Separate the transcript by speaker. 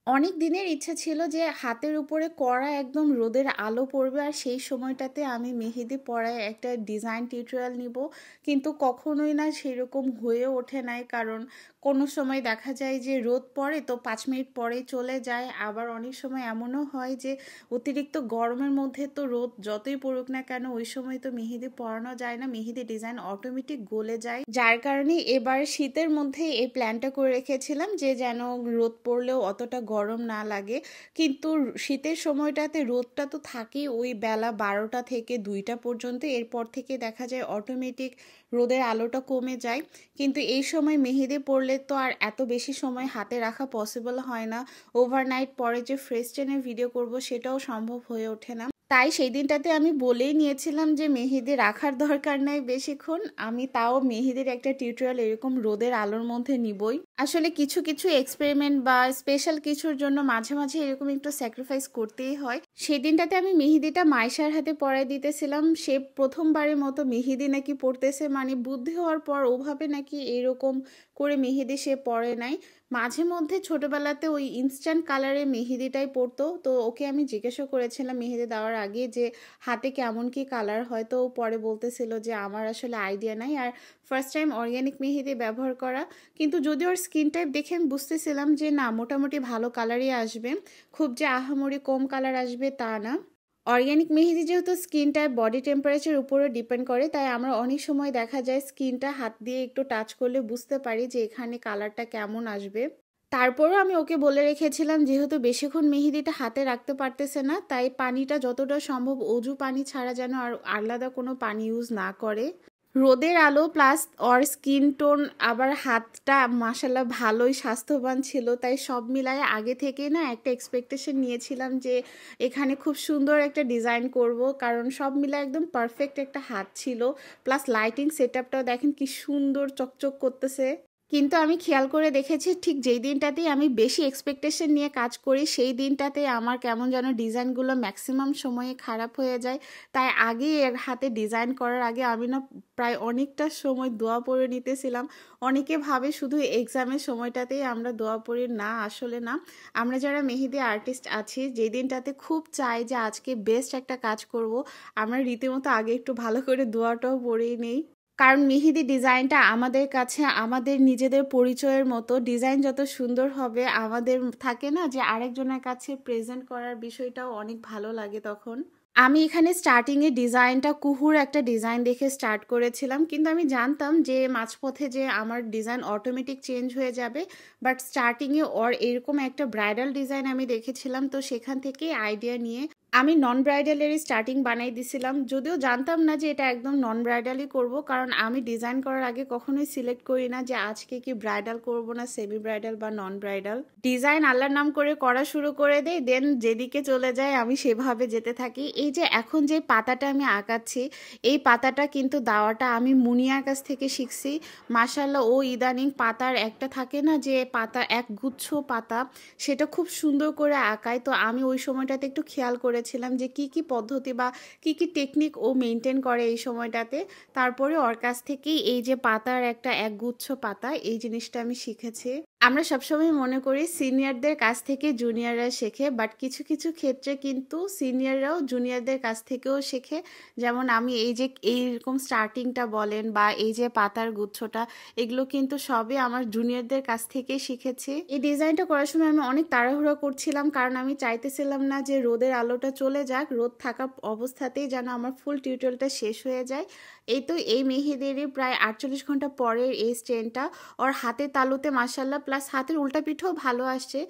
Speaker 1: অনেক দিনের ইচ্ছা ছিল যে হাতের উপরে কড়া একদম রোদের আলো পড়বে আর সেই সময়টাতে আমি মেহেদি পরায় একটা ডিজাইন টিউটোরিয়াল নিব, কিন্তু কখনোই না সেরকম হয়ে ওঠে নাই। কারণ কোনো সময় দেখা যায় যে রোদ পড়ে তো 5 মিনিট পরেই চলে যায়, আবার অনেক সময় এমনও হয় যে অতিরিক্ত গরমের মধ্যে তো রোদ যতই পড়ুক না কেন ওই সময় তো মেহেদি পরানো যায় না, মেহেদি ডিজাইন অটোমেটিক গলে যায়। যার কারণে এবার শীতের মধ্যে এই প্ল্যানটা করে রেখেছিলাম যে যেন রোদ পড়লেও অতটা গরম না লাগে। কিন্তু শীতের সময়টাতে রোদটা তো থাকেই ওই বেলা 12টা থেকে 2টা পর্যন্ত, এরপর থেকে দেখা যায় অটোমেটিক রোদের আলোটা কমে যায়। কিন্তু এই সময় মেহেদি পড়লে তো আর এত বেশি সময় হাতে রাখা পসিবল হয় না, ওভারনাইট পরে যে ফ্রেশ ট্রেনের ভিডিও করব সেটাও সম্ভব হয়ে ওঠে না। তাই সেই দিনটাতে আমি বলেই নিয়েছিলাম যে মেহেদি রাখার দরকার নাই বেশিক্ষণ, আমি তাও মেহেদির একটা টিউটোরিয়াল এরকম রোদের আলোর মধ্যে নিবই। আসলে কিছু কিছু এক্সপেরিমেন্ট বা স্পেশাল কিছুর জন্য মাঝে মাঝে এরকম একটু স্যাক্রিফাইস করতেই হয়। সেদিনটাতে আমি মেহেদিটা মাইশার হাতে পরাই দিতেছিলাম, সে প্রথমবারের মতো মেহেদি নাকি পড়তেছে, মানে বুদ্ধি হওয়ার পর ওভাবে নাকি এরকম করে মেহেদি সে পরে নাই। মাঝে মধ্যে ছোটবেলাতে ওই ইনস্ট্যান্ট কালারে মেহেদিটাই পড়তো, তো ওকে আমি জিজ্ঞাসা করেছিলাম মেহেদি দেওয়ার আগে যে হাতে কেমন কি কালার হয়, তো পরে বলতেছিল যে আমার আসলে আইডিয়া নাই, আর ফার্স্ট টাইম অর্গ্যানিক মেহেদি ব্যবহার করা। কিন্তু যদি ওর স্কিন টাইপ দেখে আমি বুঝতেছিলাম যে না, মোটামুটি ভালো কালারই আসবে, খুব যে আহামরি কম কালার আসবে তা না। অর্গ্যানিক মেহেদি যেহেতু স্কিন টাইপ বডি টেম্পারেচার উপরে ডিপেন্ড করে, তাই আমরা অনেক সময় দেখা যায় স্কিনটা হাত দিয়ে একটু টাচ করলে বুঝতে পারি যে এখানে কালারটা কেমন আসবে। তারপরও আমি ওকে বলে রেখেছিলাম যেহেতু বেশিক্ষণ মেহেদিটা হাতে রাখতে পারতেছে না, তাই পানিটা যতটা সম্ভব অজু পানি ছাড়া যেন আর আলাদা কোনো পানি ইউজ না করে। রোদের আলো প্লাস ওর স্কিন টোন, আবার হাতটা মাশাল্লাহ ভালোই স্বাস্থ্যবান ছিল, তাই সব মিলায় আগে থেকে না একটা এক্সপেকটেশন নিয়েছিলাম যে এখানে খুব সুন্দর একটা ডিজাইন করব, কারণ সব মিলায় একদম পারফেক্ট একটা হাত ছিল। প্লাস লাইটিং সেট আপটাও দেখেন কি সুন্দর চকচক করতেছে। কিন্তু আমি খেয়াল করে দেখেছি ঠিক যেই দিনটাতেই আমি বেশি এক্সপেকটেশন নিয়ে কাজ করি সেই দিনটাতে আমার কেমন যেন ডিজাইনগুলো ম্যাক্সিমাম সময়ে খারাপ হয়ে যায়। তাই আগে এর হাতে ডিজাইন করার আগে আমি না প্রায় অনেকটা সময় দোয়া পড়ে নিতেছিলাম। অনেকে ভাবে শুধু এক্সামের সময়টাতেই আমরা দোয়া পড়ি, না আসলে না। আমরা যারা মেহেদি আর্টিস্ট আছি যেই দিনটাতে খুব চাই যে আজকে বেস্ট একটা কাজ করব, আমরা রীতিমতো আগে একটু ভালো করে দোয়াটাও পড়েই নেই। কারণ মেহেদি ডিজাইনটা আমাদের কাছে আমাদের নিজেদের পরিচয়ের মতো, ডিজাইন যত সুন্দর হবে আমাদের থাকে না যে আরেকজনের কাছে প্রেজেন্ট করার বিষয়টাও অনেক ভালো লাগে তখন। আমি এখানে স্টার্টিংয়ে ডিজাইনটা কুহুর একটা ডিজাইন দেখে স্টার্ট করেছিলাম, কিন্তু আমি জানতাম যে মাঝপথে যে আমার ডিজাইন অটোমেটিক চেঞ্জ হয়ে যাবে। বাট স্টার্টিংয়ে ওর এরকম একটা ব্রাইডাল ডিজাইন আমি দেখেছিলাম, তো সেখান থেকেই আইডিয়া নিয়ে আমি নন ব্রাইডালেরই স্টার্টিং বানাই দিছিলাম, যদিও জানতাম না যে এটা একদম নন ব্রাইডালই করব, কারণ আমি ডিজাইন করার আগে কখনোই সিলেক্ট করি না যে আজকে কি ব্রাইডাল করব না সেমি ব্রাইডাল বা নন ব্রাইডাল। ডিজাইন আল্লাহর নাম করে করা শুরু করে দেই, দেন যেদিকে চলে যায় আমি সেভাবে যেতে থাকি। এই যে এখন যে পাতাটা আমি আঁকাচ্ছি, এই পাতাটা কিন্তু দেওয়াটা আমি মুনিয়ার কাছ থেকে শিখছি। মাশাল্লাহ ও ইদানিং পাতার একটা থাকে না যে পাতা এক গুচ্ছ পাতা, সেটা খুব সুন্দর করে আঁকায়। তো আমি ওই সময়টাতে একটু খেয়াল করেছিলাম যে কি কি পদ্ধতি বা কি কি টেকনিক ও মেনটেন করে এই সময়টাতে। তারপরে ওর কাছ থেকেই এই যে পাতার একটা একগুচ্ছ পাতা, এই জিনিসটা আমি শিখেছি। আমরা সবসময় মনে করি সিনিয়রদের কাছ থেকে জুনিয়ররা শেখে, বাট কিছু কিছু ক্ষেত্রে কিন্তু সিনিয়ররাও জুনিয়রদের কাছ থেকেও শেখে। যেমন আমি এই যে এইরকম স্টার্টিংটা বলেন বা এই যে পাতার গুচ্ছটা, এগুলো কিন্তু সবই আমার জুনিয়রদের কাছ থেকেই শিখেছি। এই ডিজাইনটা করার সময় আমি অনেক তাড়াহুড়া করছিলাম, কারণ আমি চাইতেছিলাম না যে রোদের আলোটা চলে যাক, রোদ থাকা অবস্থাতেই যেন আমার ফুল টিউটোরিয়ালটা শেষ হয়ে যায়। এই তো এই মেহেদেরই প্রায় 48 ঘন্টা পরের এই স্টেনটা ওর হাতে তালুতে মাসাল্লাহ, প্লাস হাতের উল্টা পিঠেও ভালো আসছে।